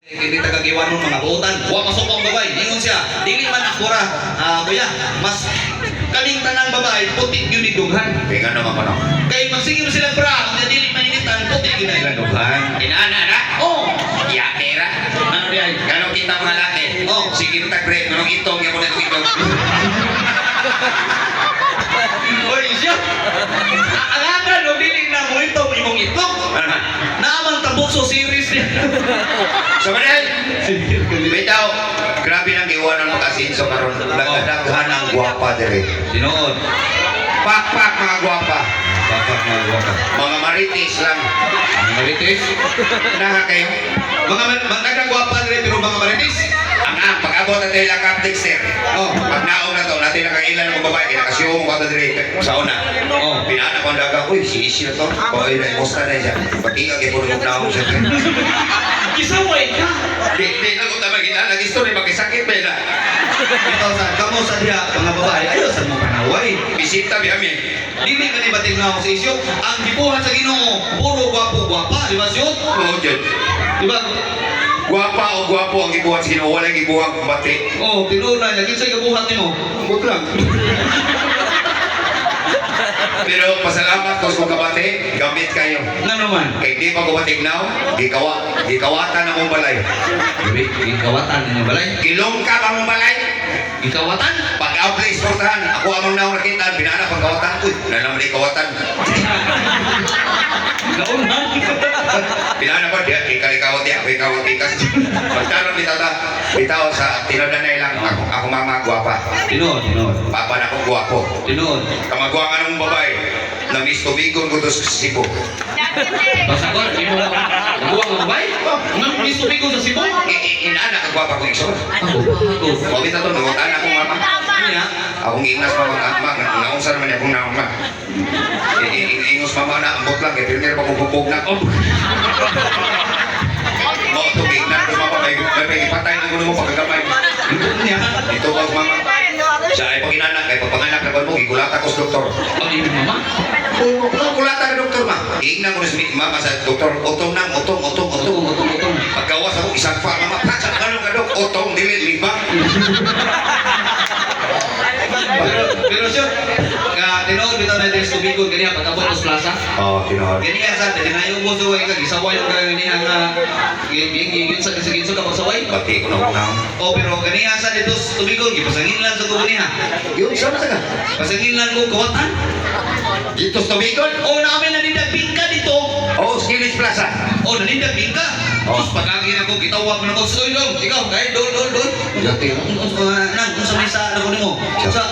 Hindi tagagiwan ng mga buutan. Wa masok ang babae. Ingon siya, dili man akura. Kuya, mas kaming tanang babae, puti yun dughan. Kaya nga naman ko no. Kaya magsigil sila bra, kung dili maninitan, puti yun na ilan dughan. Inaana na? Oh! Yatera? Ano diyan? Ganong kita mga laki? Oh. Sige kita break. Ganong itong yung muna itong. Oy, siya! Alangan, no, dili na mo itong imong itlog. Naamang tabuso series niya. So manel, bitaw, grabe nang iwanan mo kasi so karon nagdaghan ang gwapa dire. Tinood. Pak mga gwapa. Bakit mga waka? Mga marites lang. Mga marites? Naha kayo. Mga gwapa rin, pero mga marites? Ang pag-abot na tayo lang kaptik sir. Oh. Pag naong na to, natin nakailan ng babae, kinakasiyong ko ito dire sa una. Oh. Pinaanak ko ang daga, uy, si na to. Boy, na imusta na siya. Pati ka, kaya po nung naong siya. Kisaway ka! Di na ko tama gina, nag-story, makisakit ba na? Ito sa kamo sa diha, mga babae, ayaw sa mo panaway. Bisita bi amin. Dili ka ni bating na ako sa isyo. Ang gibuhat sa Ginoo, puro gwapo-gwapa, di ba siyo? Oo, dyan. Di ba? Gwapa o gwapo ang gibuhat sa Ginoo, wala gibuhat ang bati. Oh, tinuod na niya, kinsay gibuhat nimo? Buk lang. Pero pasalamat ko sa kabate, gamit kayo. Nga naman. Kay di pa ko batignaw, gikawatan ang mong balay. Gabi, gikawatan ninyo balay. Kilong ka ang mong balay. Gikawatan? Pag-outplay sportahan, ako amang naong nakita, binana pagkawatan ko. Nalang di kawatan. Gaunan. Binana pa, ikaw-ikawati, ako ikawati-ikas. Pagkaroon bitaw sa tinodanay lang, ako mama gwapa. Tinood. Papa na ko gwapo. Tinood. Kamagwangan ng babae, nangis tubigon ko to sa Cebu. Basta ko, imo nagbuwang ang babay? Nang istupi ko sa Cebu? Inaana ka gwapa ko iso. Ako. Huwag ito to, nangutan akong mama. Niya? Akong ingnas mama, naunsa naman akong nauma. Ingos mama na, ambot lang, kaya pinir pa kong bubog na. Mo, ito, ingnan ko mama, may ipatay na ko mo pagkagamay. Niya? Ito ba mama? Siya ay pag-inanak, ay papanganak na ba mo, igulata ko sa doktor. Ang imo mama? Kulata ka doktor ma. Ingnan ko na si mama sa doktor, utong nang, utong. Utong. Pagkawas ako, isang pa, mama, patsa ka nung kadok, utong, dili, lima. Pero sure, tinood bitaw na dito tubigon kaniya pag-abot sa plaza. Oh, tinood. Kaniya sa dinayo mo sa way ka gisaway ka kaniya nga gigin sa ka magsaway. Bati ko na unang. Oh, pero kaniya sa dito tubigon gipasangin lang sa kaniya. Yung sama sa ka? Pasangin lang ko kawatan. Dito sa Tubigon? Oh, namin nanindag bingka dito. Oo, Skillis Plaza. Oh, nanindag bingka. Oh. Tapos palagi na ko gitawag mo na ko sa dong. Ikaw, kahit dol. Dati. Nang sa may sa ano nimo. Sa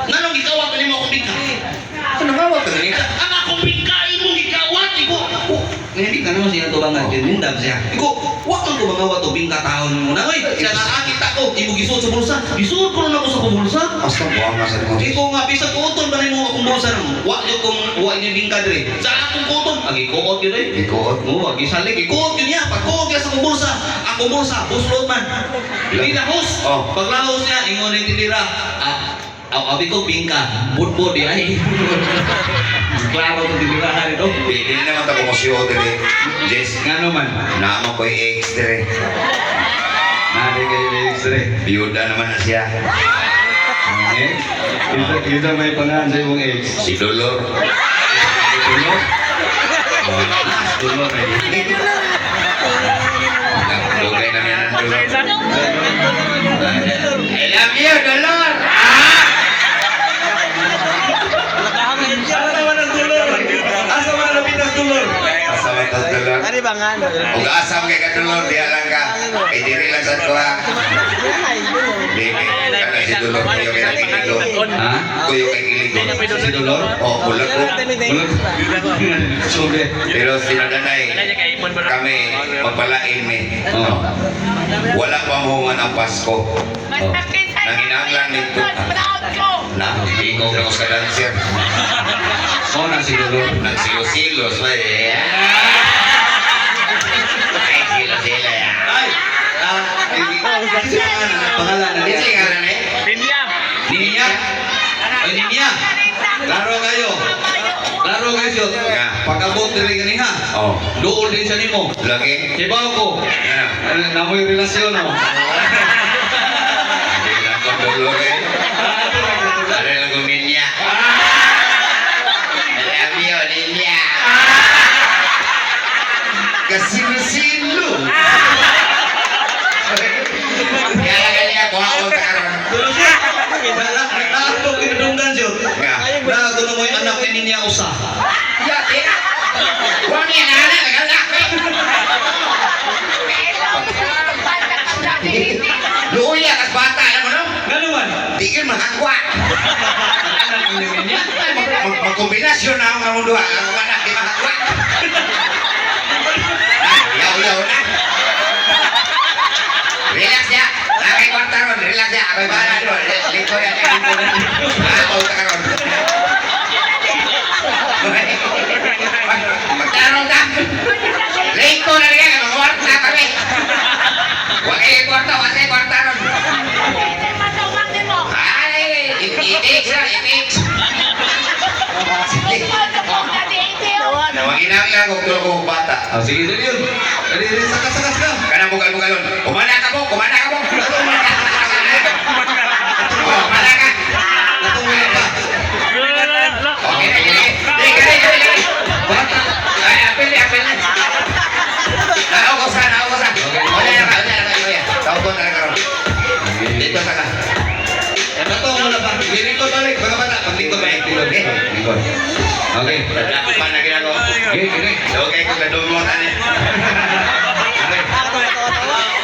nanong gitawag ka nimo ako bingka. Ano nga mo ito? Ang akong bingka imong gikawat iko. Hindi ka naman siya tubangan nindag siya. Iko, wa kang tubangawa to bingka taon mo na. Oy, siya nakakita ko imo gisuot sa bulsa. Gisuot ko na ako sa bulsa. Basta buwang nga sa limang. Iko nga bisag utol ba nimo akong bulsa nang wa jud kong wa ni bingka dire. Sa akong utol, agi kuot gyud eh. Ikuot. Mo agi salig ikuot gyud niya. Pagkuot niya sa akong bulsa, akong bulsa buslot man. Dili na hos. Oh. Paglahos niya ingon ni tindira. Abi ko bingka, budbud di ay. Klaro ko tindirahan ito. Hindi naman ako musyo dire. Jess, Ngano man? naman ko yung ex dire. Nari kayo x-ray. Biyuda naman na siya. Kita may pangalan sa imong ex. Si Dolor. Tulog? Tulog ay di. Lugay na yan ang Dolor. I love you, Dolor! Asa man ang Dolor? Asa man ang napitas Dolor? Asam ito Dolor. Ari bangan. Kung asam kay ka Dolor, diya lang ka. Kay diri lang sa tuwa. Dili. Kana si Dolor kuyo kay nakikilo. Ha? Kuyo kay kiligo. Si Dolor? Oh, bulag ko. Bulag. Sobe. Pero sinadanay, kami magpalain ni. Oh. Wala pa mo ang Pasko. Nanginanglan nito. Na, ikaw na sa dancer. So na si Dolor. Nagsilos-silos ba eh. Ay, silo-silo ya. Ay! Kasi pangalan na Kasi nga lang eh. Ninya? Oy, Ninya! Klaro kayo. Klaro klaro kayo siya. Nga. Pagkabot diri gani ha. Oh. Dool din siya nimo. Lagi. Kibaw ko. Ano? Namoy relasyon oh. Hindi lang ko dulo eh. Ano lang kong ninya. I love you, ninya. Kasino-sino. Kaya kaya ako ako karon. Tulo siya. Naglato kinadunggan siya. Nga. Nago na mo yung anak ni niya usa. Ya, tira. Huwag niya na nagalaki. Luya kas bata, alam mo no? Ngano man? Tigil mahagwa. Anak ni niya. Magkombinasyon na ang mga dua. Ang anak di mahagwa. Yaw-yaw na. Relax ya. Nakay kwarta ron. Relax ya. Ako'y bahala doon. Lingko yan. Ako ka ron. Magtarong ka. Lingko na rin. Mga kwarta kami. Huwag kayo kwarta. Huwag kayo kwarta ron. Ay, itik siya. Itik. Nawag ginangin ako kung bata. Oh, sige, dali yun. Dali, sakas-sakas ka. Kanang bugal-bugalon. Kumana ka mo, kumana ka mo. Oh, kumana ka. Natong wala pa. Okay, dali. Bata. Ay, apil. Naukosan. Wala na ka. Tawag na ka ron. Dito sa ka. Natong wala pa. Lingkod balik. Mga bata. Paglingkod balik. Lingkod. Okay. Naglakupan na ginagawa. Okay, okay. Okay, kung nadumutan eh.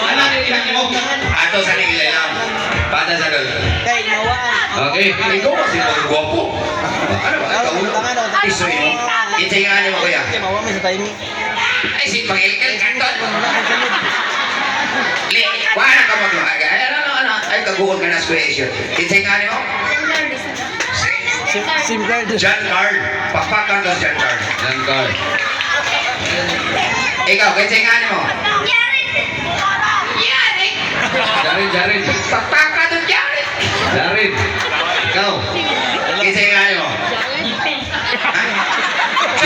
Ano ang ilang mo? Ato sa nigilay lang. Bata sa doon. Okay. Ikaw kasi mga gwapo. Ano ba? Ikaw ulo. Isoy mo. Itay nga mo kuya. Ay, si Pangilkel kanton. Le, wala ka magmahaga. Ano. Ay, kaguhol ka na square. Itay nga mo. SIM card. John Card. Pakpakan doon John Card. Langkar. Ikaw, itay nga mo. Jarin. Pakpakan doon Jared. Jarin. Ikaw. Itay nga mo.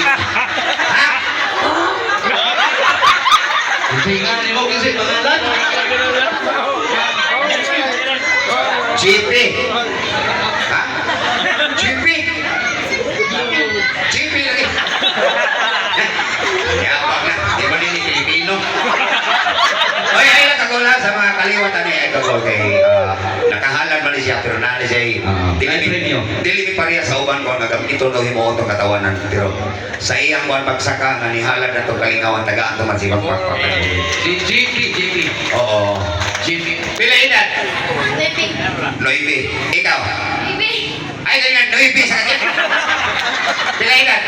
Ha? Ha? Tingnan mo kasi pangalan. GP. Ha? GP. GP lagi. Yapak na. Di ba nini Pilipino? Oy, ay nakagula sa mga kaliwatan ni Ito kay nakahalan man siya pero nani siya dili pareha sa uban ko ito daw himo itong katawanan pero sa iyang buwan pagsaka nga nihalan na itong kalingawan tagaan ito man si Pagpakpak. GP. Oo. GP. Pila edad? 9. Ikaw? Ay, ganyan, 9 sa kanya. Pila edad?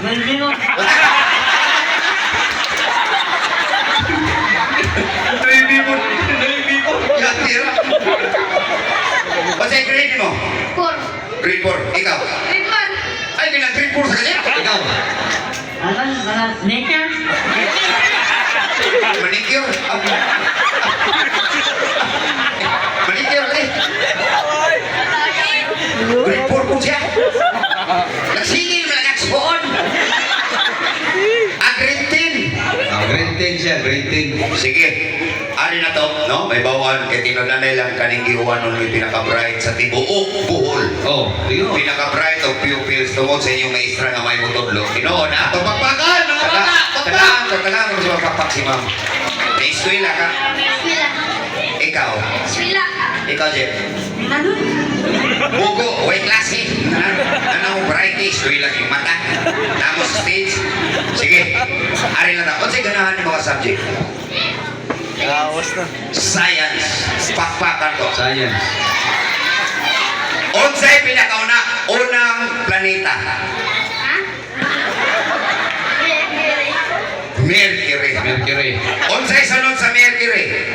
9 mo. Yatira. Basta grade mo? Grade 4. Ikaw? Ay, ganyan, grade 4 sa kanya. Ikaw. Manicure. Manicure eh. Grade 4 po siya. Nagsingil mo lang nagspoon. Grade 10. Grade 10 siya, grade 10. Sige. Ari na to, no? May bawan. Kaya tinunanay lang kaning gihuwan nun may pinaka-bright sa tibuok buhol. Oh, tingnan mo. Pinaka-bright o pupils tungkol sa inyong maestra nga may mutudlo. Tinoon na. Pagpakan, mga bata. Tagaan mo sa magpapak si ma'am. May eskwela ka. Ikaw. Ikaw, Jeff. Bugo, way klase. Ano mo bright eskwela yung mata. Namo sa stage. Sige. Ari na ta. Kung sa'y ganahan yung mga subject. Science. Pakpakan ko. Science. Unsay pinakauna, unang planeta. Mercury. Mercury. Unsay sunod sa Mercury.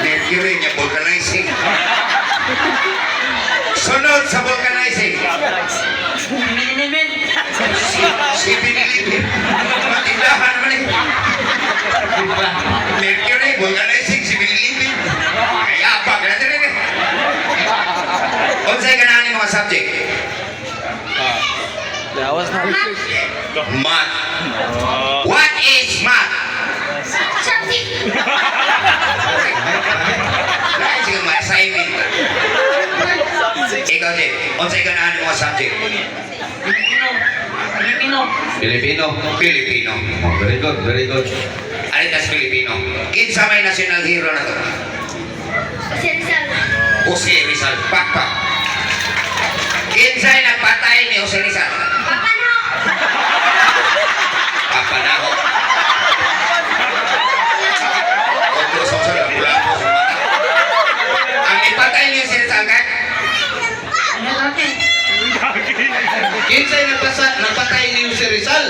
Mercury niya vulcanizing. Sunod sa vulcanizing. Si Pinilipin. Matindahan naman eh. Mercury, vulcanizing, si Pinilipin. Kaya pa, ganun rin eh. Unsay ganahan Math. What is math? Subject. Lahat sige mga assignment. Ikaw, Jake. Unsay ganahan mo subject? Pilipino. Filipino. Oh, very good, very good. Alitas Filipino. Kinsa may national hero na to? Rizal. Jose Rizal. Pakpak. Kinsay nagpatay ni Jose Rizal? Papano. Papanaho. Otro sosol ang mula po sa mata. Ang ipatay ni Jose Rizal kay? Kinsay nagpatay ni Jose Rizal?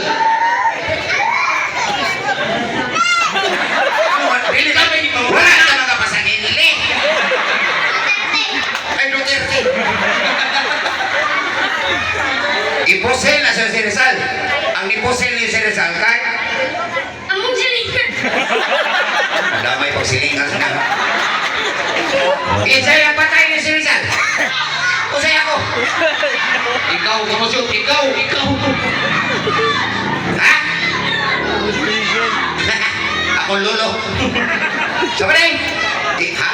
Dili ka may wala ka mga pasangin nili. Ay, Duterte. Iposel na si Jose Rizal. Ang iposel ni Jose Rizal kay? Among jalingan. Damay pagsilingan na. Kinsay ang patay ni Jose Rizal? Usay ako. Ikaw, kumosyon. Ikaw. Ha? Ako lulo. Sabi rin. Ha?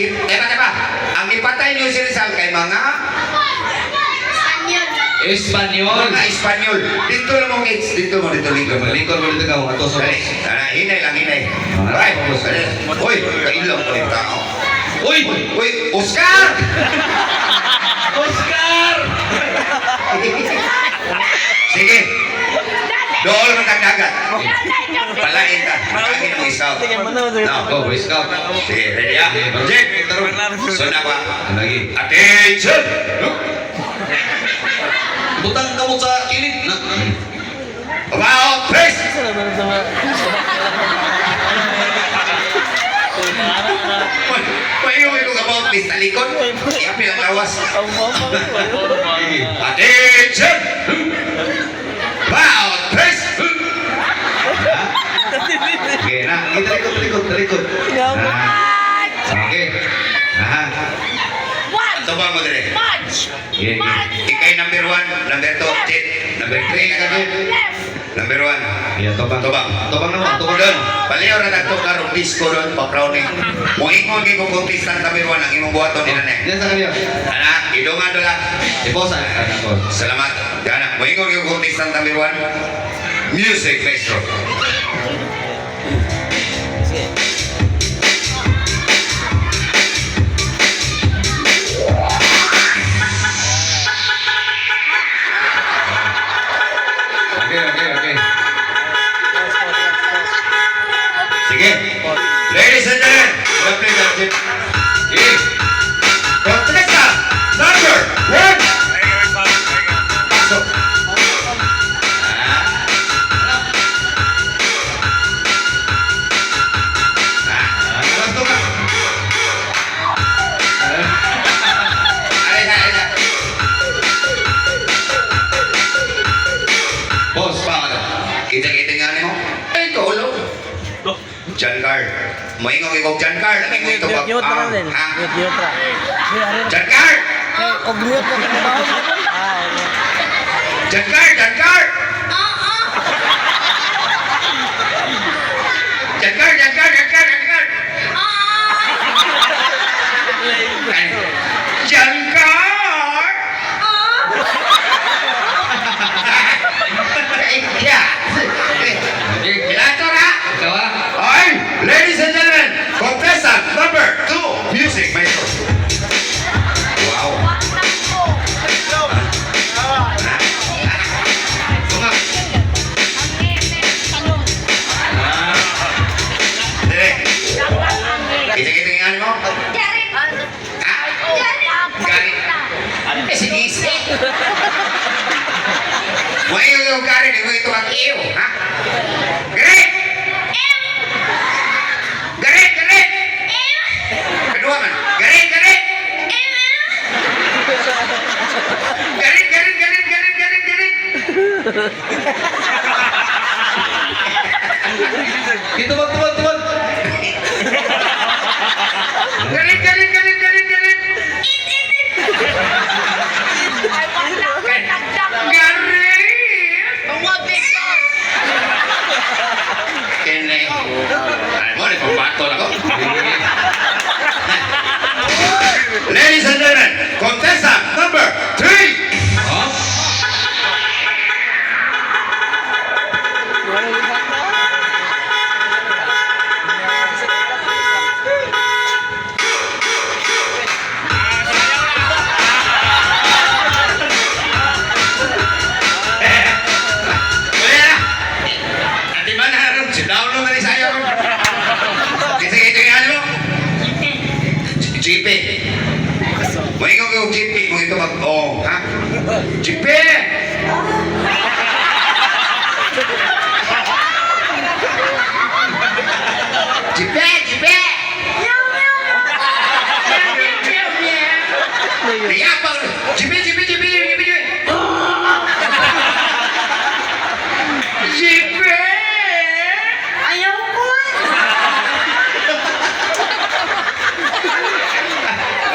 Teka. Ang ipatay ni Jose Rizal kay mga Spanyol. Espanyol. mga Espanyol. Dito lang mo kids. Dito lingkod mo. Lingkod mo dito ka, mga toso. Dali. Hinay lang. Ay, uy, kailang ko yung tao. Uy! Uy, Oscar! Oscar! Sige. Dool mo tagdagat. Palain ka. Malaki ng scout. No. Oh, Boy Scout. Sige, ready ah? Jack, suna pa. Lagi. Attention! Butang kamot sa kilid. About face! Payo ko about face talikod. Iyapi ang lawas. Attention! About face! Okay, na. Talikod. Okay. Aha. Ito ba mo dire? Okay. Ikay number 1, number 2, Jet. Number 3 ka Jet. Number 1. Iya, tobang. Tobang. Tobang naman, tobang Doon, paliw na nagtok karong disco doon, pa-crowning. Muingon kay kung contestant number 1 ang imong buhaton din na. Yan sa kanila. Anak, idungan doon lang. Iposa. Anak ko. Salamat. Anak, muingon kay kung contestant number 1. Music, maestro. Okay. Sige. Ladies and gentlemen, lovely dancing. Sige. Contestant number 1. Pasok. Alam to ka. Ay. Boss, pangalan. Kita nga ni mo. Ay, tulog. John Card. Moingon kay kog John Card. Ang ito ba? Mute na din. Ha? Mute ra. John Card! Og mute na din ba? John Card! John Card! John Card! Ay, John Card! Ay, yeah. Ilato na! Ikaw ah. Ay, ladies and gentlemen, contestant number 2, music, maestro. Wow. Tumak. Dire. Kita nga mo? Ha? Gari. Sige. Mo yung gari ni mo ito ang iyo, ha? Gari! Garit! Kedua man. Garit! Kita tuan. Garit! Garit! Kuya! Ati ba na ron? Si download na rin sa'yo ron. Kasi ito yung ano? Jipe. Mo ikaw kung jipe, mo ito mag... Oh, ha? Jipe! Jipe! Jipe! Iya apa? Jipe, jipe, jipe, jipe, jipe. Jipe! Ayaw ko.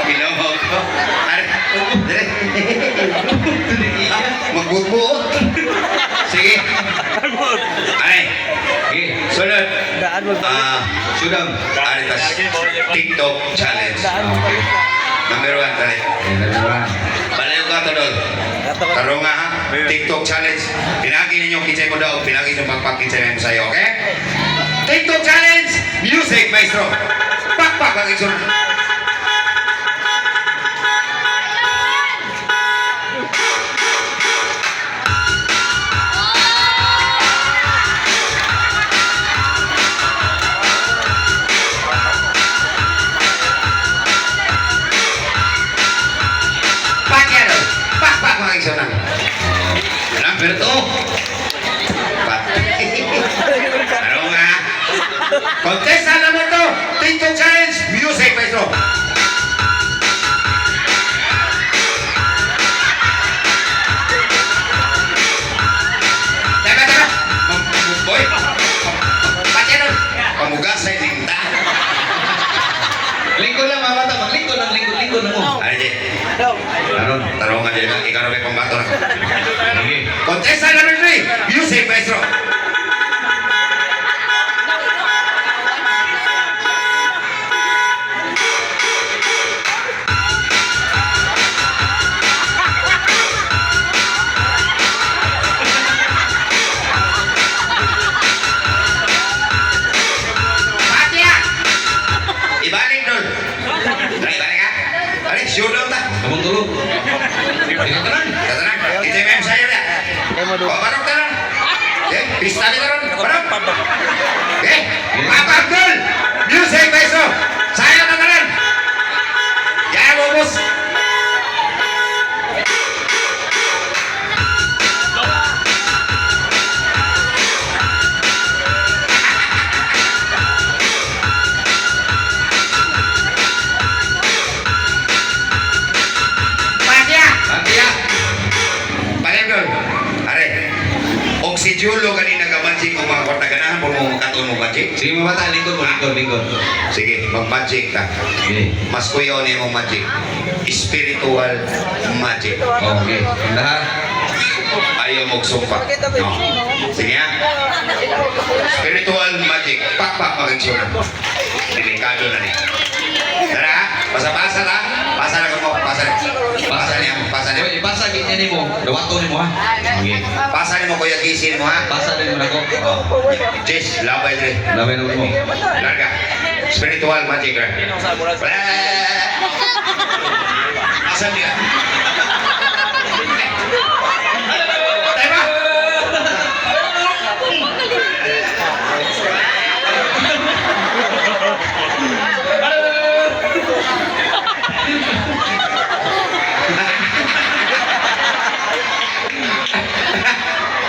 Pinamog ko. Are, dire. Magbutbuot. Sige. Ay. Sige, sunod. Daan mo ba? Sudam. Aritas. TikTok challenge. Okay. Number 1, tali. Balayo ka to doon. Tarong nga ha. TikTok challenge. Pinagi ninyo kinsay mo daw. Pinagi ninyo pagpakinsay mo sa'yo, okay? TikTok challenge. Music, maestro. Pakpak ang isun. Pakyan daw. Pakpak ang isun. Number 2. Tarong nga ha. Contestant number 2, TikTok challenge, music, maestro. Teka, teka. Boy. Pakyan nun. Pamugas sa ilinta. Lingkod lang mga bata, maglingkod lang, lingkod na mo. Ano, Jay? Aron. Tarong nga din. Ikaw na may pambato na. Sige. Contestant number 3, music, maestro. Pakyan! Ibalik doon. Ibalik ha? Balik, show down ta. Kamong tulog. Katanan. Kita may sa'yo na. Kaya mo doon. Barok ka lang. Eh, pista ka ron. Barok. Eh, Papa Abdul. Music, maestro. Saya na ron. Kaya mo, boss. Pakya. Atiya. Palengol. Are. Oksijulo kanina gamanjing kung mga kwarta ganahan mo mo katon mo magic. Sige mga bata, lingkod mo, lingkod. Sige, mag-magic ta. Sige. Mas kuyo ni mo magic. Spiritual magic. Okay. Lahat. Ayaw mo sumpa. No. Sige ha. Spiritual magic. Pakpak mag-aksyonan. Delikado na ni. Tara ha. Basa-basa ta. Basa na mo. Basa na. Basa niya mo. Basa niya. Ibasa gitnya ni mo. Dawato ni mo ha. Okay. Basa niya mo kuya gisin mo ha. Basa din mo na ko. Oh. Jess, labay dire. Labay na mo. Larga. Spiritual magic ha. Asan dia? Tara.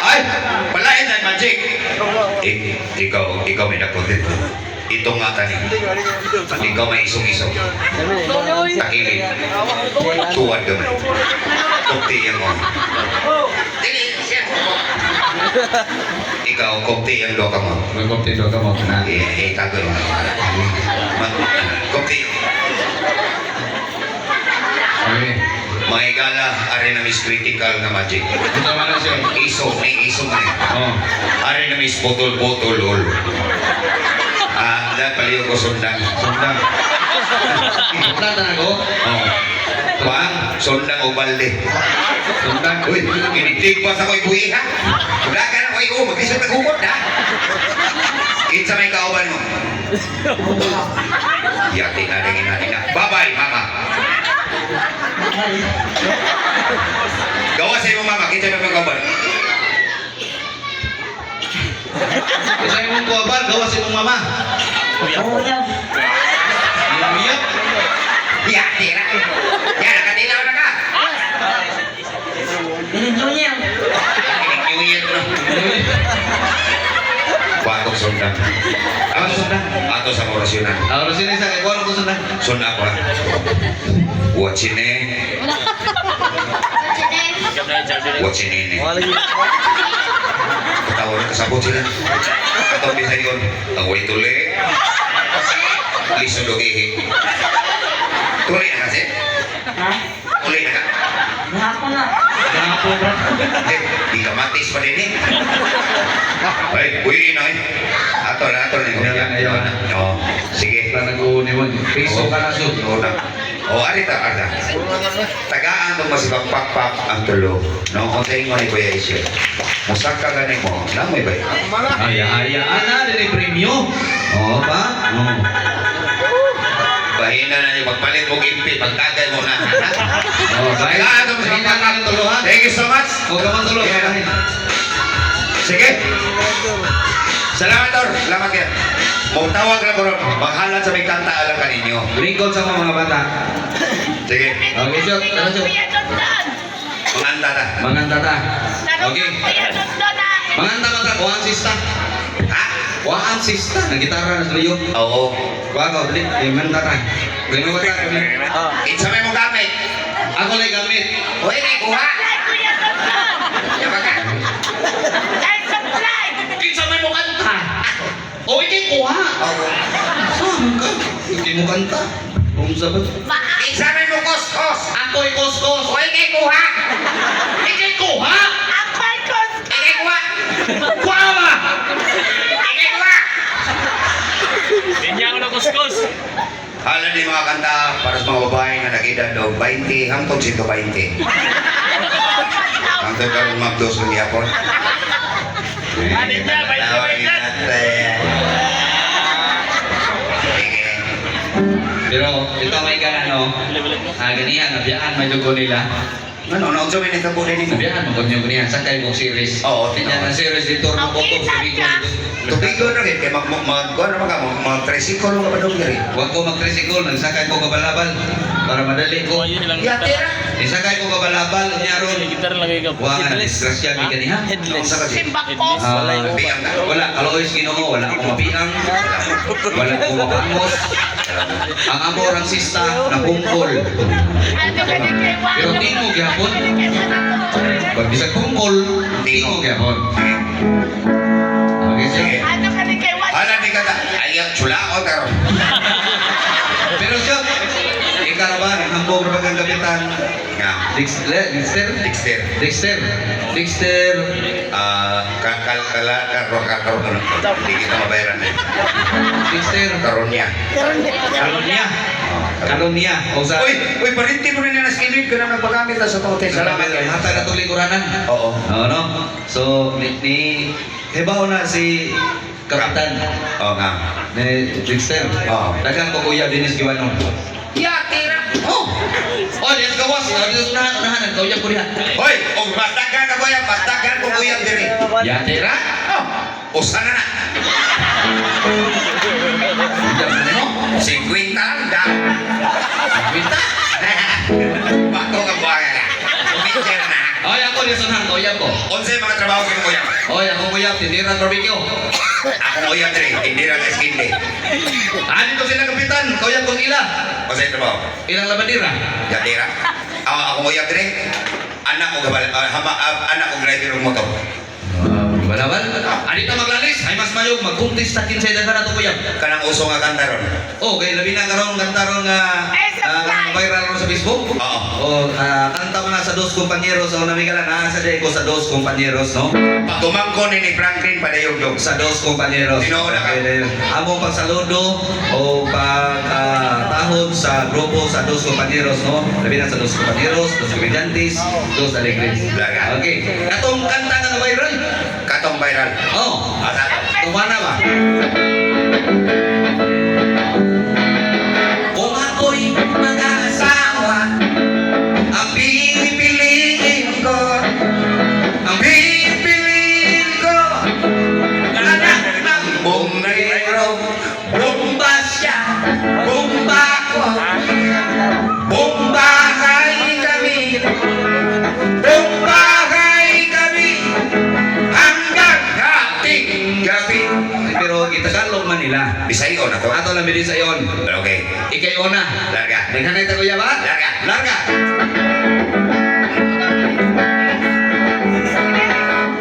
Ay, palain ang magic. Ikaw may nakontent ko. Itong mata ni. Ikaw may isong-isong. Takilin. Tuwad gamay. Kokti yang mo. Dili, siya. Ikaw, kokti yang doka mo. Magkopti do ka mo na. Tago yun. Kokti. Okay. Mga igala, ari na mis critical na magic. Ito man na siya. Isong, may isong na yun. Oh. Ari na mis botol-botol ol. Dahil paliw ko sundan. Sundang. Tatan ako. Oo. Bang, sondang o balde. Sondang. Uy, initig pa sa ko'y buhi ha. Wala ka na ko'y mag-isip na kumot ha. Kinsa may kauban mo. Yati na rin ina. Bye-bye, mama. Gawa sa iyo mama, kinsa may kauban. Isa yung kuwaban, gawa sa imong mama. Uyab. Umiyak. Yati na. Yan, nakatilaw na ka. Dinidunyaw. Ikiwiyot na. Batong sondang. Ano sundan? Ato sa orasyonan. Ano sini sa kay kuno ko sundan? Sunda apa? Wachine. Wachine ini. Wala lagi. Ketawa na kasabot sila. Atau bisa yun. Away tuli. Liso dogehe. Tuli na kasi? Ha? Tuli na ka? Hapon na. Gapo bro. Eh, di ka matis pa din eh. Ay, buhiin na eh. Ato na. Ayaw na. Oo, sige. Tatan ko ni mo. Piso ka na sud. Oo na. O, arita. Tagaan itong masipagpakpak ang tulo. No, kung sa inyo ni Kuya Isyo. Musak ka ganin mo, na may bay. Aya ana din premyo. Oh pa. Bahina na niyo, pagpalit mo gimpi, pagkagay mo na. Oh, baik. Tagaan itong masipagpakpak. tulo ha. Thank you so much. O gaman tulo. Sige. Salamat, Tor. Salamat yan. Magtawag lang ko ron. Maghalat sa may kanta alam ka ninyo. Lingkod sa mga bata. Sige. Okay, shot. Ano shot? Manganta ta. Manganta ta. Okay. Manganta mata ko ang sista. Ha? Wa ang sista na gitara na tuyo. Oo. Wa ko balik. Manganta ta. Bring mo ta kami. Itsa may mo gamit. Ako lay gamit. Uy, may kuha. Yaba ka. Kinsa may mo kanta. O ikay kuha. Oo. Saan ka? Ikay mo kanta. Kung sabat. Itsa may mo kuskos. Ako'y koskos. Uy, may kuha. Ikay kuha. May kuha. Kuha ba? May kuha. Hindi ako na kuskus. Hala ni mga kanta para sa mga babae na nag-edad daw 20 hangtod 120. Hangtod karong magdos ng yapon. Anit na, 20. Pero ito may ganano. Ganiyan, nabiyaan may dugo nila. Ano, naunsa may nagkabo din mo? Nabiyaan, magkanyang ganiyan. Sakay mo series. Oo, Tingnan ang series dito. Turno ko sa Bicol. Tubigo na rin, kaya mag-tricycle mo ka ba daw gari? Huwag ko mag-tricycle, nagsakay ko kabalabal para madali ko. Yatira. Isakay ko kabalabal, nyaron. Gitar lagay ka. Huwag nga, disgrasya may ganiha. Headless. Naunsa ka siya? Biyang na. Wala, kalois ginoo, wala akong mapiang, wala akong mapangos. Ang amor ang sista na pungkol. Pero tingog yapon. Pag bisag pungkol, tingog yapon. Okay, sir. Hala ni kata, ayaw chulao karon. Pero siya, ikaw ba, hambog na bagang kapitan? Nga, Dexter? Dexter. Dexter. Karon hindi kita mabayaran eh. Dexter. Karon niya. Karonia. O sa... Uy, parinti mo rin na skinwid ka na nagpagamit na sa tote. Salamat kayo. Hata na itong lingkuranan. Oo. Oo, no? So, Hebaw na si Kapitan. Oo nga. Ni Dexter. Oo. Dagan ko kuya Dennis Giwano. Yatira. Oh! Oh, diyan ka was. Diyan unahan. Kau ko diha. Hoy, og bastagan ka kuya, bastagan ko kuya diri. Ya, tira. Oh, usa na na. Diyan mo. 50 lang. Minta. Bako ka buhay na. Picture na. Oh, ako din sunahan. Kau ko. Unsay mga trabaho kimo kuya? Oh, ako kuya. Tindiran barbecue. Ako kuya diri, hindi ra skin day. Dito sila Kapitan. Kau kong ila. Unsay trabaho? Ilang labadira. Yatira. Ako kuya diri. Anak ko gabal, anak ko driver ng motor. Balabal. Anita maglalis. Ay mas mayog. Magkuntis sa kinsay dagan na ito kuya. Kanang uso nga kanta ron. Oh, kay labi na karon kanta ron nga viral mo sa Facebook? Oo. O, kanta mo na sa Dos Compañeros. O, namigalan na sa ko sa Dos Compañeros, no? Pagkumangko ni Franklin Padayog-dog. Sa Dos Compañeros. Tinuod na ka. Among pagsaludo o pagtahod sa grupo sa Dos Compañeros, no? Labi na sa Dos Compañeros, Dos Comediantes, Dos Alegres. Blaga. Okay. Katong kanta nga viral? Katong viral. Oh. Asa? Tumana ba? Kung ako'y mag-asawa, ang pipiliin ko, ang pipiliin ko, anak ng bumbero, bomba siya, bomba ko, bombahay kami, bombahay kami, hanggang hating gabi. Pero itagalog man nila. Bisayo na to. Ato lang bidin sa iyon. Okay. Ikay una. Larga. Naghanay ta kuya ba? Larga. Larga.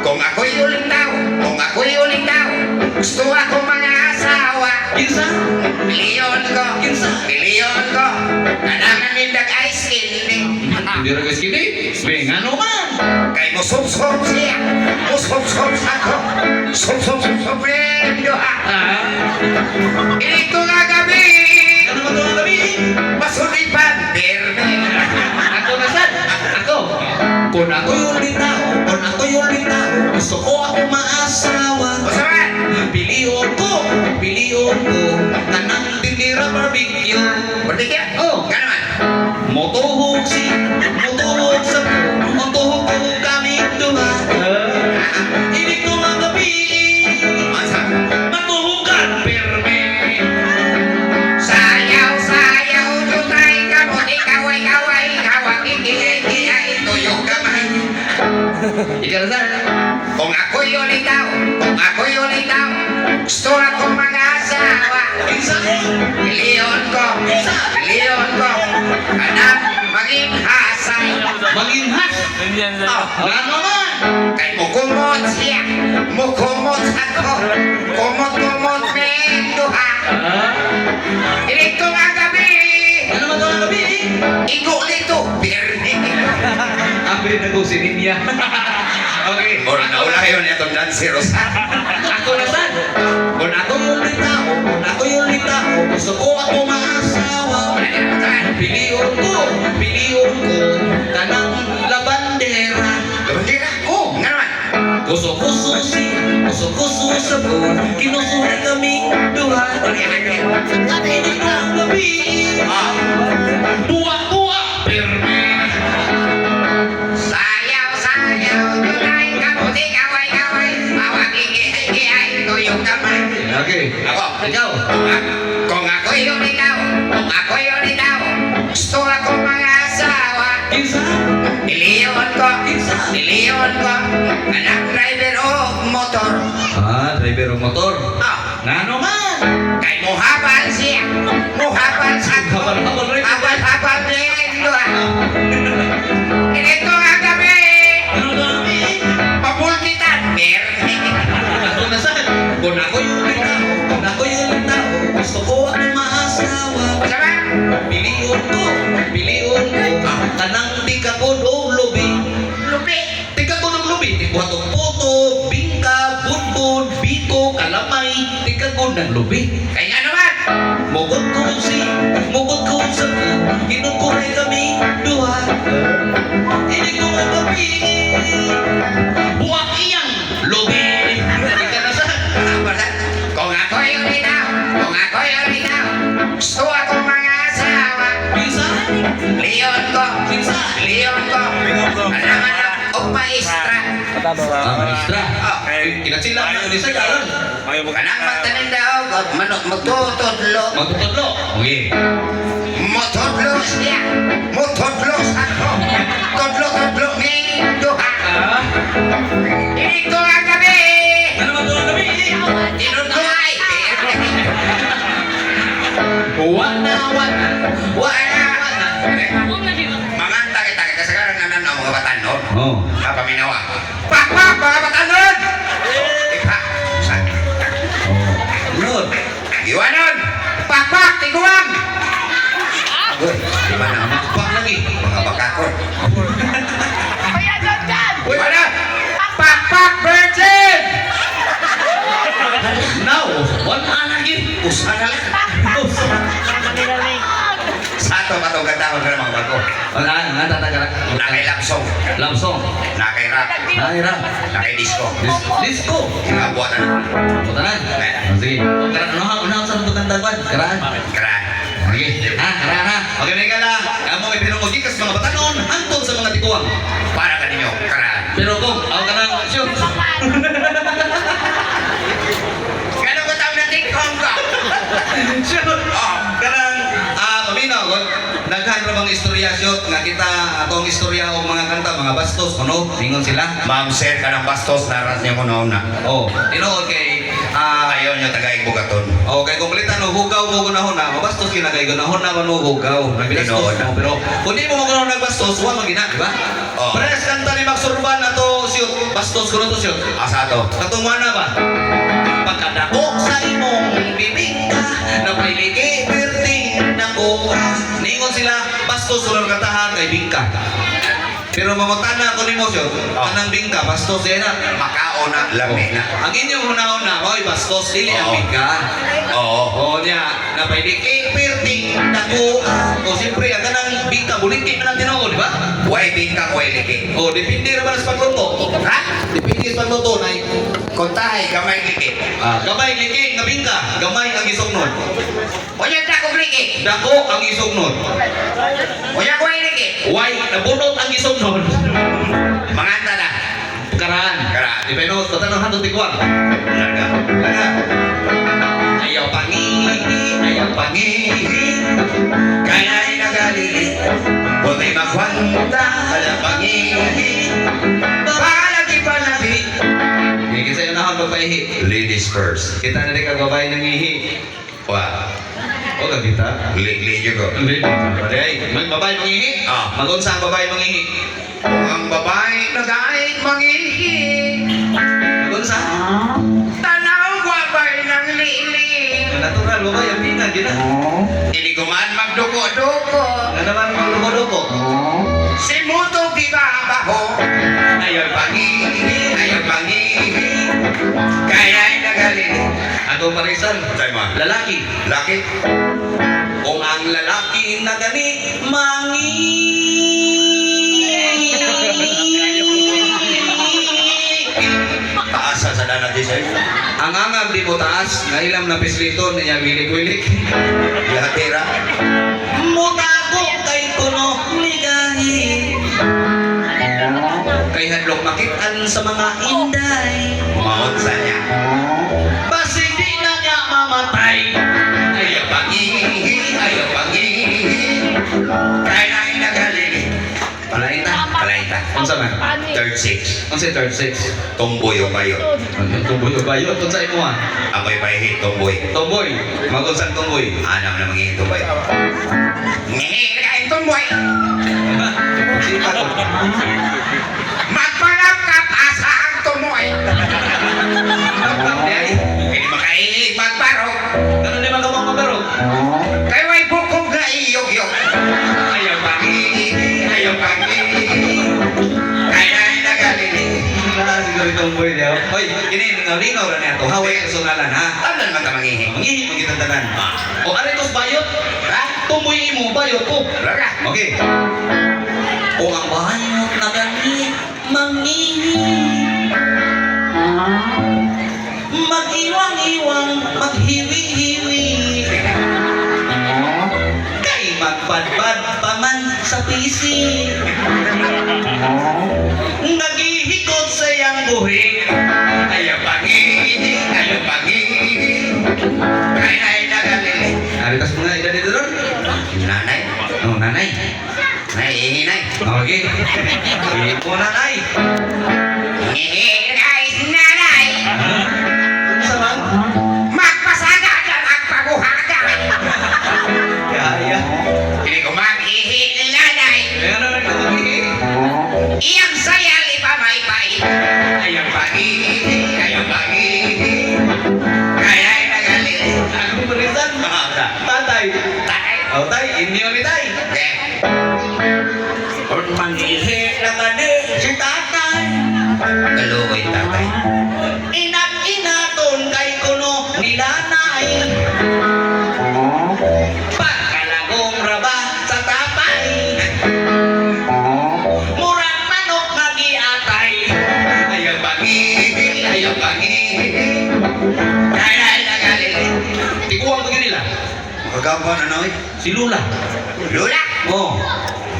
Kung ako'y uling tao, gusto ako mga asawa. Kinsa? Piliyon ko, kanangan nindag ice cream. Hindi ra guys kini. Be ngano man? Kay mo sub-sub siya, mo sub-sub ako, sub-sub rendo ha. Ah. Ito nga gabi, Ano man to ang gabi? masulipan, berme. Ako na sad. Ako. Kung ako yung litao, gusto ko ako maasawa. Masaman, Piliyon ko, kanang tindira barbecue. berdikit. Oh. Ganaman, Motuhog sa motuhog ko kami duha. Hindi ko magabi. masa. Matuhugan, perme. Sayaw, jutay ka mo, kaway, hawak, ikikikiyay, tuyong kamay. Ikaw na Kung ako'y ulitaw, gusto ako mga asawa. Kinsa? Piliyon ko, kanang maging hasay. Maging has. Ganyan na. Oh, Gano man? kay mukumot siya, mukumot ako, kumot menduha. Dito nga gabi, Ano man to ang gabi? igulito, birni. Abe na ko si Ninya. Okay. Or naula yun itong danseros. Ako na sad. Kung ako yung litao, gusto ko ako maasawa. Piliyon ko, kanang labandera. Kabandira, oh, nga naman. Kuso-kuso sa buwan, kinusuri kami duha. Hindi ko ang gabi. Buwa, perme. Sayaw, tunay, kaputi, kaway, hawak, ikikiyay, tuyong kamay. Okay. Ako, Ikaw. kung ako'y ulitaw, gusto ako mga asawa. Kinsa? Piliyon ko, anak driver o motor. Driver ng motor. Ah, Nano man? kay muhabal siya, muhabal sa ko. Habal rin. Habal din, doha. Ito nga gabi, Ano to ang gabi? pabulkitan, birni. Ako na sad. Kung ako yung litao, gusto ko ako maasawa. Sama? Piliyon ko, kanang tikakon o lubi. Lupi. Tikakon ang lubi, tikwatong puto, bingka, budbud, biko, kalamay, tikakon ng lubi. Kaya nga naman, Mugod ko sa kinukuray kami duha. Hindi ko magabi. Buwak iyang lubi. Ika na sad. kung ako'y ulitaw, gusto ako mga asawa. Bisa? Leon ko, anak-anak o maestra. Maestra. Kinatsila na ni sa karon. Ayaw mo. Kanang magtanim daw, magtutudlo. Magtutudlo. Okay. Motodlo siya, motodlo ako. Tudlo ni duha. Ito ang gabi, Ano man to ang gabi? tinutulay. Wala. Wala. Mga tagay-tagay kasagaran na ng mga batanon. Oh. Paminawa. Pak, mga batanon! Ipa. Lord. Iwanon! Pak, tiguan! Good. Wala lagi. Usa na lang. Sa ato katong katawag ka ng mga bago. Wala, nga tatagara. Nakay love song, Love song. nakay rap, Nahira. nakay disco. Disco. Kinabuatan na. Putanan. Sige. Ano sa nito kanta ba? Karaan. Karan. Sige. Ha, karaan ha. Okay, may kala. Amo may pinungugikas mga batanon hantod sa mga tikuwang. Para ka ninyo, karan. Pero kung ako ka nang shoot. Gano'n ko tawag na tikong ka? Shoot. Oh, Kanang paminaw god daghan ra bang istorya shoot nga kita atong istorya og mga kanta mga bastos kuno ningon sila. ma'am sir ka ng bastos, naras niyo ko noon na. Oh, tinuod kay Ayaw niyo tagaig bugaton. oh kay kumpletan og hugaw mo gunahon na mabastos kina kay gunahon na man mo hugaw. Nabinastos mo pero kun di mo gunahon nagbastos wa magina, di ba? Oh. Pares kanta ni Max Urban ato shoot bastos kuno to shoot. Asa to? Katungwa na ba? Pagkadako sa imong bibingka na pailigi perting na kuha. Ningon sila, bastos sulong katahan kay bingka. Pero mamutana ko ni mo siya, anang bingka, bastos yan na. Makao na, lami na. Ang inyong hunahon na, oy, bastos, dili ang Oo. bingka. Oo. O niya, na pailigi perting na kuha. O siyempre, ang kanang bingka, buliki na natin ako, di ba? Way bingka, way liki. O, depende naman sa pagluto. Ha? Depende sa pagluto, nay. Kontahay, gamay liki. Gamay liki nga bingka, gamay ang isugnon. Unya na kong liki. Dako ang isugnon. Unya ko ay liki. Why nabunot ang isugnon? Mga anta na. Karaan. Karaan. Di penos tatanong hatod tikuan. Laga. Laga. Ayaw pangihi, ayaw pangihi. Kaya ay nagalili. Buti magwanta, alam pangihi. Palagi palabi. Hindi kasi unahan magpaihi. Ladies first. Kita na rin kagabay ng ihi. Wah. O ka kita? Li juga. Paday. Magbabay mangihi. Ah. Magunsa ang babay mangihi. Kung ang babae nagay mangihi. Magunsa. Tanaw wabay ng lili. Natural babay ang pinag gina. Hindi ko man magduko-duko. Nga naman magluko-luko. Si Muto gibabaho. Ayaw pangihi, ayaw pangihi. Kaya ay nagalili. Atong parisan. Say mo. Lalaki. Laki. Kung ang lalaki na gani Taasa sa dana di sa'yo. ang angag di mo taas, na ilam na pisliton niya wilik-wilik. Lahatira. Mutago kay kuno ligahi. Kay hadlok makitan sa mga inday. Maot sa niya. Basig di na niya mamatay. Ayaw pangihi, ayaw pangihi. Kaya ay nagalili. Palaita. Palaita. Unsa man? Third six. Unsa third six? Tomboy o bayo. Ano tumboy o bayo? Unsa imo ha? Ako'y pahihit tomboy. Tomboy. Magunsang tomboy. Anam na magiging tomboy. Ngihi, kain tomboy. Sipa ko. Magpalangkap asa ang tumoy. Di ay. Hindi makaihig magbarog. Ano di magamang mabarog? Kay way bukog na iyog-yog. Ayaw pangihi, ayaw pangihi. Kaya ay nagalili. Siguro tomboy di. Hoy, kini lingaw-lingaw ra niya to. Haway ang sunalan ha. Tanan man ka mangihi. Mangihi magitandanan. O aray tos bayot. Ha? Tomboy imo bayot ko. Laga. Okay. Kung ang bayot na gani mangihi. Mag-iwang-iwang, maghiwi-hiwi. Kay magpadpad pa man sa pisi. Naghihikot sa iyang buhi. Ayaw pangihi, ayaw pangihi. Kaya ay nagalili. Aritas mga edad dito doon? Nanay. Oh, nanay. Naiihi nay. Okay. Hindi po nanay. Ngihi, guys, nanay. Ano sa man? Magpasada dyan ang paguhada. Kaya. Hindi ko mag-ihi, nanay. Kaya naman ko mag-ihi. Iyang sayal ipamay-pay. Ayaw pangihi, ayaw pangihi. Kaya ay nagalili. Ano po rizal? Tatay. Tatay. Oh, tay. Inyo ni tay. Yeah. Kung mangihi na gani si tatay. Kalukoy danay. Pagkalagong raba sa tapay. Murag manok nga giatay. Ayaw pangihil, ayaw pangihil. Kaya nagalili. Tikuwang pag nila. Magagawa na noy. Si Lula. Lula. Oh.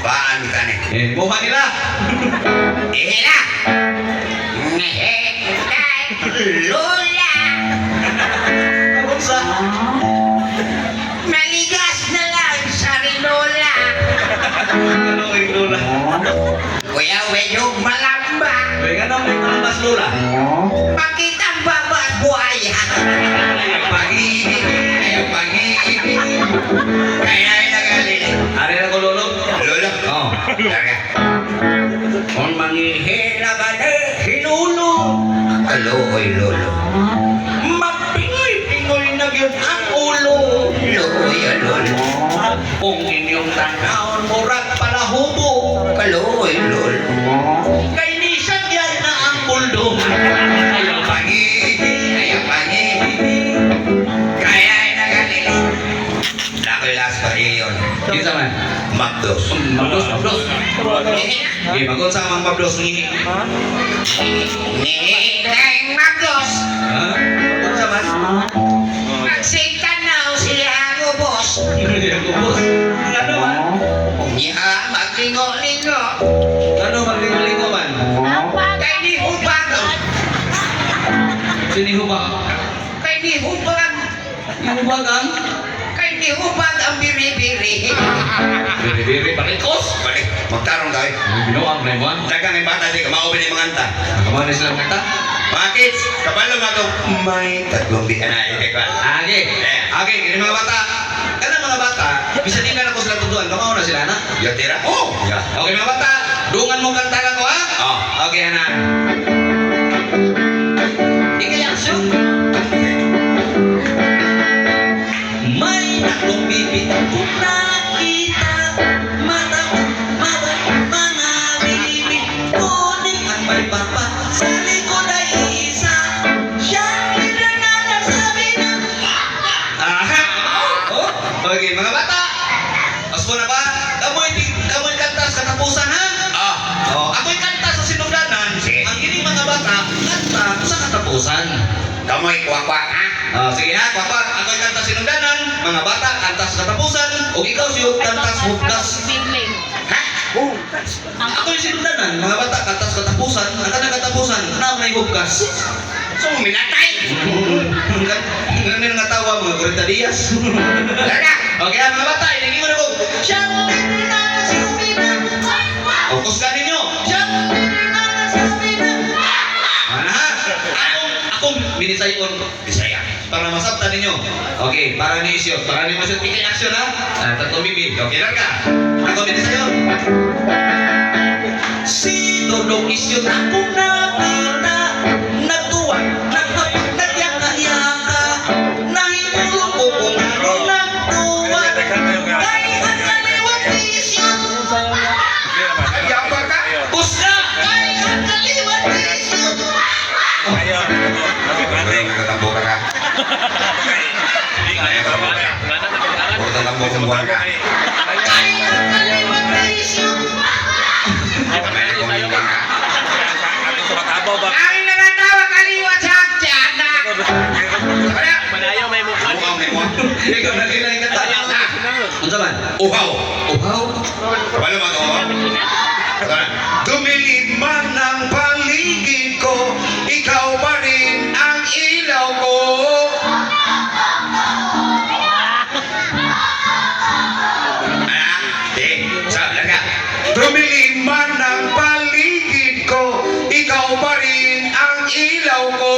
Baan kita ni. Buha nila. Ihila. Lula. Ano sa? Maligas na lang sa Lola. Ano kay Lula? Kuya, yung malamba. May ganun, may kalabas Lula. Pakita ang baba buhaya. Ayaw pangihil, ayaw pangihil. Kaya nagalili. Ari na ko Lolo. Lolo. Oh. Talaga. Kung manghihila ka na, hinuno. Kaloy, Lolo. Mapingoy-pingoy na yun ang ulo. Loy, Lolo. Kung inyong tanahon, murag palahubo. Kaloy, Lolo. Kay nisan yan na ang buldo. Ayaw pangihil, ayaw pangihil. Kaya nagalili. Nakoy last pa yun. Kinsa man? Magdos. Mablos, mablos. Okay, magod sa mga mablos ngihi. Nihintay Magdos. Ha? Magod sa man? Magsingtanaw siya ako, boss. Hindi ako boss. Ano man? Niya, maglingo-lingo. Ano maglingo-lingo man? Kay di hubag. Sinihubag. Kay di hubag. Ihubagan? Kay di hubag ang biri-biri. Biri-biri palikos. Balik, magtarong tayo. Binuang na mo. Dagang yung bata, di ka maupin yung mga anta. Kamana silang kata? Mga kids, kabalo nga ito. May tatlong di ka na. Age. Age, kini mga bata. Kana mga bata, bisa di na ako sila tuduan. Kamaw na sila na? Yo, tira? Oh. Ya. Okay mga bata, dungan mo kantagan ko ha? Oh. Okay, anak. Ikay action. May tatlong bibig kung nakita. Mata ko, mata, mga bibig. Kuning at may papa. Sa likod ay isa. Siyang pinananasabi ng... Aha! Oh, okay, mga bata. Asmo na ba? Kamoy kanta sa katapusan, ha? Ah. Oh, ako'y kanta sa sinugdanan. Sige. Ang ining mga bata, kanta sa katapusan. Kamoy kwak-kwak, ha? Sige ha, kwakwak. Ako'y kanta sa sinugdanan. Mga bata, kanta sa katapusan. O ikaw siyo, kanta sa hugdas. Ha? Ako'y sinugdanan. Mga bata, kanta sa katapusan. Ang kanang katapusan, na may hugdas. So, minatay. Ganun nga tawa mga Corita Diaz. Talaga. Okay ha, mga bata, inigin mo na ko. Siyang pinananasabi ng... O, kusgan ninyo. Siyang pinananasabi ng... Ano ha? Akong binisayon ko. Bisaya. Para masabtan ninyo. Okay, para ni Isyo. Para ni Masyo, pikay action ha. Tatlong bibig. Okay lang ka. Ako binisayon. Si Dodong Isyo akong nakita. Nagtuwa, nagkapag, nagyaka-yaka. Nahimulong ko kung ano nagtuwa. Kay ang kaliwat ni Isyo. Ayapa ka? Busga! Kay ang kaliwat ni Isyo. Ano yung nagtatambo ka ka? Puro tatambo kung buwan ka. Kay ang kaliwat ni Isyo. May nagkumin ka. Ang nangatawa kaliwa sa akyana. Sabada. Manayaw may mukha. Mukhang may mukhang. Ikaw na kailangan ka tayo. Unsa man? Uhaw. Uhaw? Kabalo mo ito, oh. Dumilid man ang paligid ko, ikaw pa rin ang ilaw ko. Dumilid man ang paligid ko, ikaw pa rin ang ilaw ko.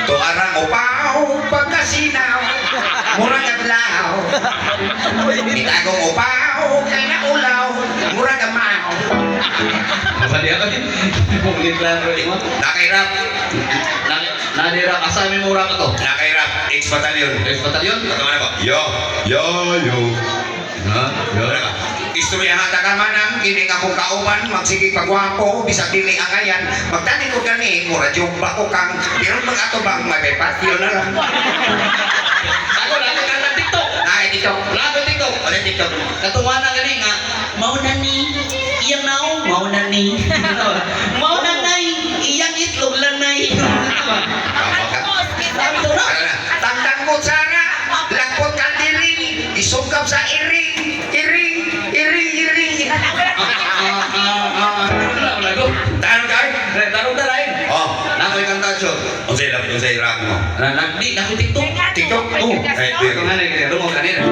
Tuarang upaw, pagkasinaw, murang kadlaw. Itagong upaw, kay naulaw, murang amaw. Mali ako din. Pulit lang rin mo. Nakairap, Nadira, asa may mura ka to? nakairap, ex-batalyon. Ex batalyon? Ano ba? Yo. Ha? Ano ba? Istoryahan ta ka manang kining akong kauban magsige pagwapo bisag dili angayan magtani ko gani mura jumpa ko kang pero mga atubang may patio na lang. Ako lang ka ng TikTok. Ay dito. Lago TikTok. Ano TikTok? Katuwa na gani nga, mauna ni, iyang naong, mauna ni. Mauna nay, iyang itlog lanay. Tama ka. Sabi ko na. Ano na? Tangtang ko sana lakot ka diri isungkap sa iring. Lago. Tanong kay? Tarong taray. Oh, Nakoy kang tacho. unsay lapit unsay rang mo. Nagdi, nakoy TikTok. TikTok? Oh, Ay, Ito nga na, rumo kanina.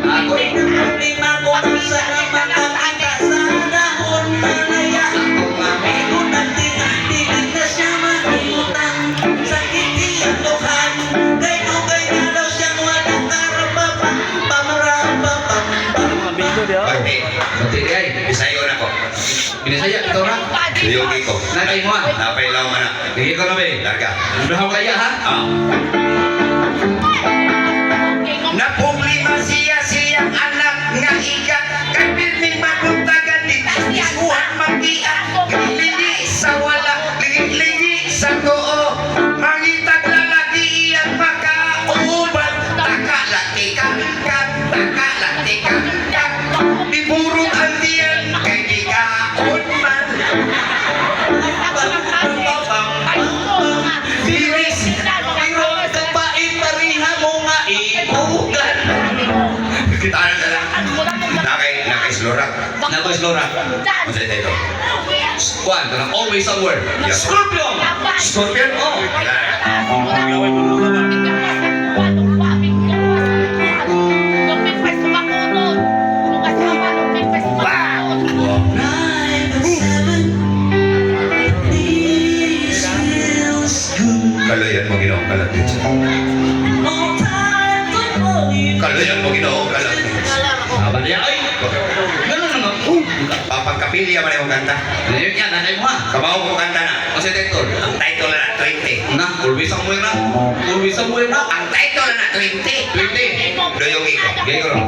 Ako'y problema kung saan makakita sa dahon malaya. Akong amigo natin, pilit na siya makimutang. Sakit iyang lukhan, kay dugay na daw siyang walang karapapang. Pamarapapang. Pati, Kunti di ay, Bisayo na ko. binisaya, ito na. Yogi ko. Nakay mo ah. Napay law man na. Tingin ko na ba eh. Larga. Udahaw kaya ha? Ah. Naproblema siyang anak nga ikat kay pirming maguntagan di iskuhan mag-iya lili sa wala lili sa too mangitag lalaki iyang makauban taka lati kangkang iburong ang diyan kay di kaon man Biris, pero kapait pariha mo nga ibugan. kita na lang nakay slorak Nakoy Slora. ano sa ito Juan, kanang always somewhere. Yes. Scorpion! Scorpion, oh. Kaloyan mo ginawa kalat din siya. Kaloyan mo ginawa kalat din siya. Aba niya, ay! Ganun na nga. Papagkapilya man yung kanta. Yan, nanay mo ha. Kabaw mo kanta na. Kasi title. Ang title na 20. Na, always somewhere na. Always somewhere na. Ang title na 20. 20. Doyong iko. Gaya ko lang.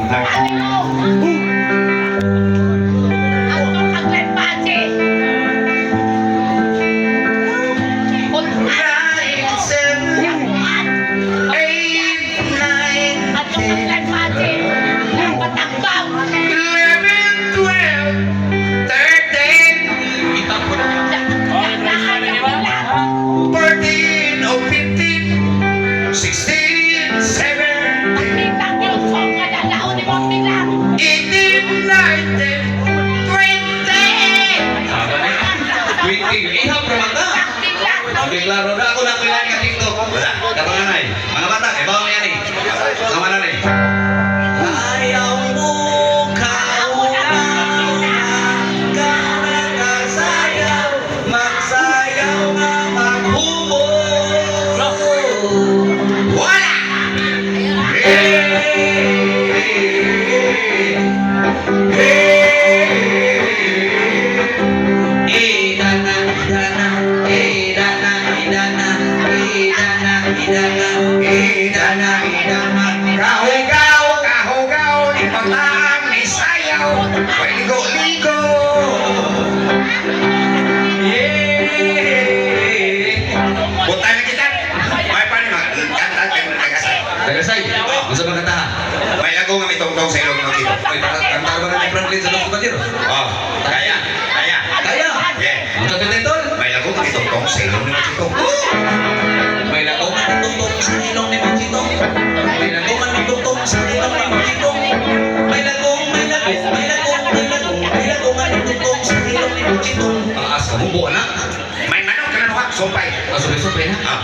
Itang ko na. 14 o 15, 16, 17, 18, 19, 20. Aba niya. 20. Ihap naman ka. Okay, klaro na ako na kailan ka TikTok. Wala. Kapanganay. Mga bata, ibaw mo yan eh. Tama na rin. Ayaw mo kaunaw, ikaw nakasayaw, magsayaw nga maghubo. Wala! Kahugaw, ipataang ni sayaw, may ligo-ligo. Punta na kita. May paano kanta kayo nagasay. Tagasay, masa ba kanta ha? May lago nga may tongtong sa ilong ng ito. Oy, kanta ba ni Franklin sa Dr. Kadir? Oh, kaya. Kaya! Yeah. Ang kapit nito? May lago nga may tongtong sa ilong ng ito. May lagongan ng tungtong sa ilong ni Machitong. May lagongan ng tungtong sa ilong ni Machitong. May lagongan ng tungtong sa ilong ni Machitong. Taas ka, bubo na. May manok ka na nuha, sumpay. Asupay-supay na. Ah.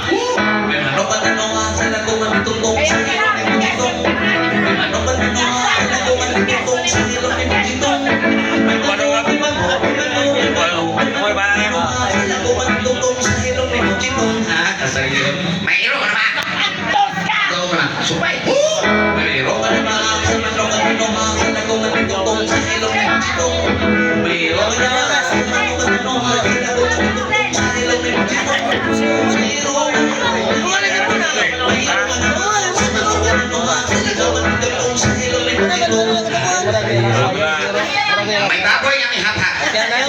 May manok ka na nunga sa lagongan ng tungtong sa ilong ni Machitong. May manok ka na nunga sa lagongan ng tungtong sa ilong ni Machitong. May manok ka na nunga sa lagongan ng tungtong sa ilong ni Machitong. Ha? Kasay yun. May iro ka naman. Ikaw ka na. Supay. Mayroon ka na sa manok at nunga sa lagongan ng tungtong sa ilong ni Machitong. Mayroon ka na sa manok at nunga sa lagongan ng tungtong sa ilong ni Machitong. Mayroon ka na sa manok at nunga sa lagongan ng tungtong sa ilong ni Machitong.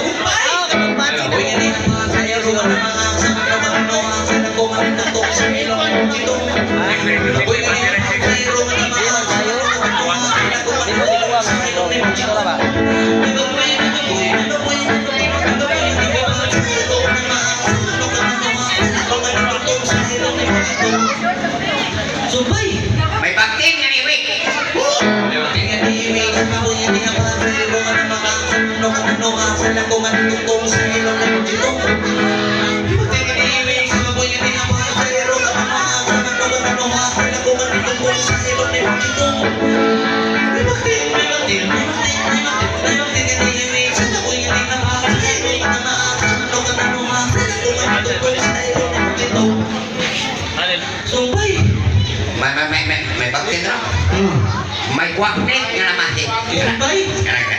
Sumpay! Ah, katumbati na. Uy, hindi ang mga sayo, ruwan na mga sa mga ano, sa nagkuman ng tong sa ilong ng chitong. Uy, hindi ang mga sayo, ruwan na mga sa mga ano, sa nagkuman ng tong sa ilong ng chitong. Sumpay! May bakting nga ni Wick. Alin? Sumpay! May bakting na. May kwaknik nga naman. Sumpay! Kanaga.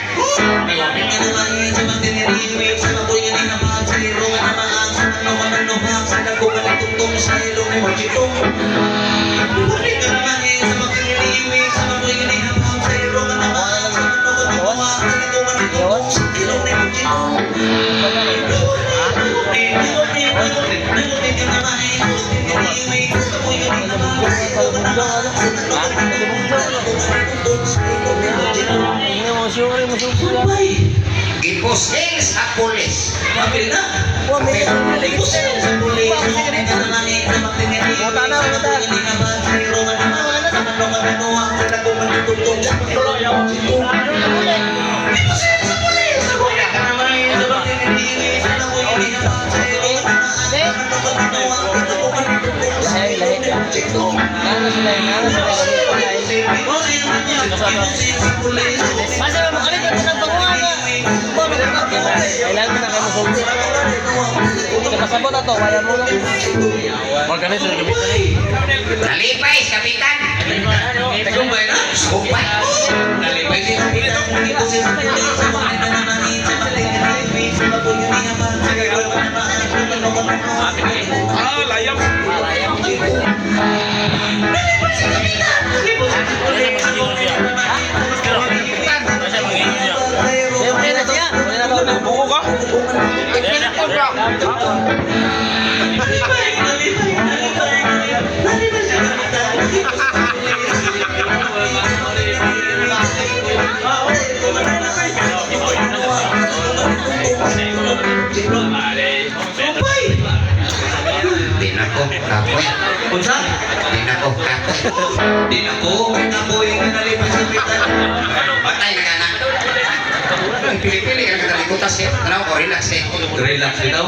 Ini mo sure mo sure. Sumpay! Giposing sa pulis. Mabili na! Wa may Masa mo kali ka sa bangungan nga. Kailangan mo na kayo masulti. Kasabot na to, kaya mo lang. Organize na gamit na rin. Nalipay, kapitan. Sumpay na! Sumpay. Nalipay din ang kita kung ito si Sumpay sa mga nananahin sa patingin sa mabuhay nga ba sa gagawa na Ah, layam. Nasa mga siya. Okay na siya. Wala na daw. Buko ka? Ayan na. Di na ko, kapoy. Unsa? Di na ko, kapoy. Di na ko, kapoy nga nalipay sa pitan. Patay na ka na. Ang pili-pili ka katalikutas eh. Ano ko, relax eh. Relax bitaw.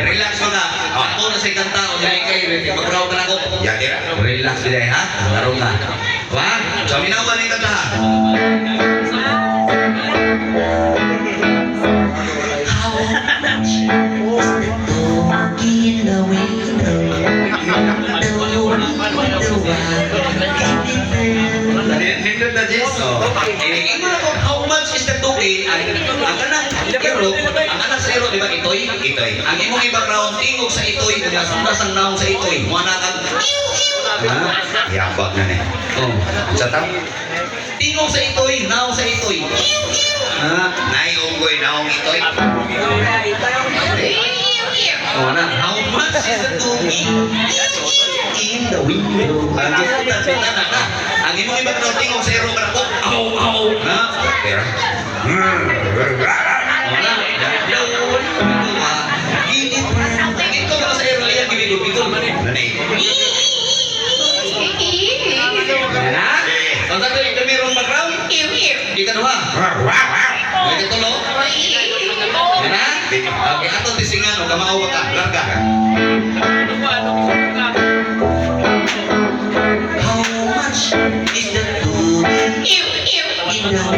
Relax mo ka. Ako na sa ikang tao, dahil kayo, mag-round na ako. Ya, tira. Relax biday ha? Laro ka. Wa? Sa minawan ni kanta. Nindot na Jess. Ingin mo na kung how much is the token? Ang kanang hero, ang anak sa hero, di ba itoy? Itoy. Ang imong i-background, tingog sa itoy, nasundas ang naong sa itoy. Mga nakag... Yabag na eh. Oh. Sa tam. Tingog sa itoy, naong sa itoy. Naiunggoy na akong itoy. Oh, na. How much is the token? In the window. Ang gisutan, na. Ang imong i-background, tingog sa hero, karako. Aw, aw. Na. Tira. Wala. Ginit mo. Ito ka sa hero, liyan, gibigol-bigol. Nanay. Na? Ang tato yung kamirong background? Ikaduha. Ikatulo? Yan na? Okay, atong tisingan o kamaawa ka. Larga. How much is the food in the window?